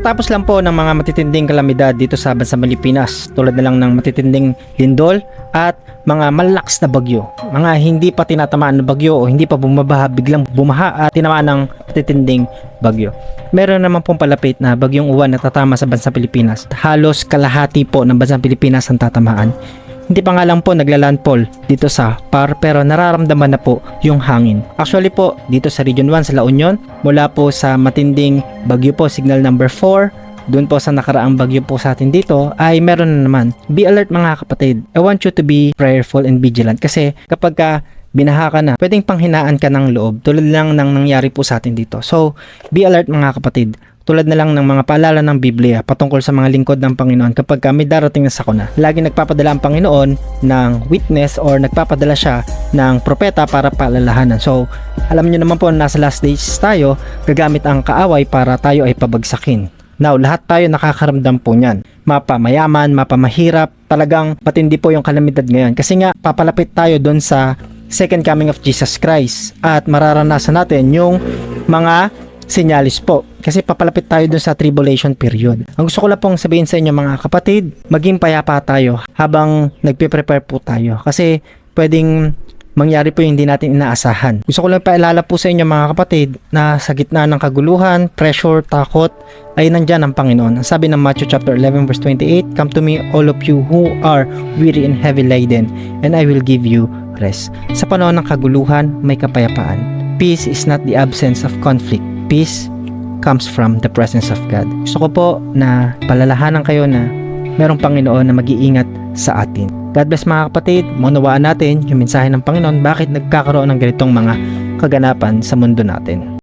Tatapos lang po ng mga matitinding kalamidad dito sa bansang Pilipinas, tulad na lang ng matitinding lindol at mga malalakas na bagyo. Mga hindi pa tinatamaan ng bagyo o hindi pa bumabaha, biglang bumaha at tinamaan ng matitinding bagyo. Meron naman pong palapit na bagyong uwan na tatama sa bansang Pilipinas. Halos kalahati po ng bansang Pilipinas ang tatamaan. Hindi pa nga lang po naglalandfall dito sa PAR, pero nararamdaman na po yung hangin. Actually po, dito sa Region 1 sa La Union, mula po sa matinding bagyo po, signal number 4, doon po sa nakaraang bagyo po sa atin dito, ay meron na naman. Be alert mga kapatid. I want you to be prayerful and vigilant kasi kapag binaha ka na, pwedeng panghinaan ka ng loob tulad lang ng nangyari po sa atin dito. So, be alert mga kapatid. Tulad na lang ng mga paalala ng Biblia patungkol sa mga lingkod ng Panginoon kapag may darating na sakuna. Lagi nagpapadala ang Panginoon ng witness or nagpapadala siya ng propeta para paalalahanan. So, alam niyo naman po nasa last days tayo, gagamit ang kaaway para tayo ay pabagsakin. Now, lahat tayo nakakaramdam po niyan. Mapamayaman, mapamahirap, talagang patindi po yung kalamidad ngayon. Kasi nga, papalapit tayo doon sa second coming of Jesus Christ at mararanasan natin yung mga sinyalis po. Kasi papalapit tayo dun sa tribulation period. Ang gusto ko lang pong sabihin sa inyo mga kapatid, maging payapa tayo habang nagpe-prepare po tayo. Kasi pwedeng mangyari po yung hindi natin inaasahan. Gusto ko lang paalala po sa inyo mga kapatid na sa gitna ng kaguluhan, pressure, takot, ay nandyan ang Panginoon. Ang sabi ng Matthew chapter 11 verse 28, "Come to me all of you who are weary and heavy laden, and I will give you rest." Sa panahon ng kaguluhan, may kapayapaan. Peace is not the absence of conflict. Peace comes from the presence of God. Gusto ko po na palalahanan kayo na merong Panginoon na mag-iingat sa atin. God bless mga kapatid, maunawaan natin yung mensahe ng Panginoon bakit nagkakaroon ng ganitong mga kaganapan sa mundo natin.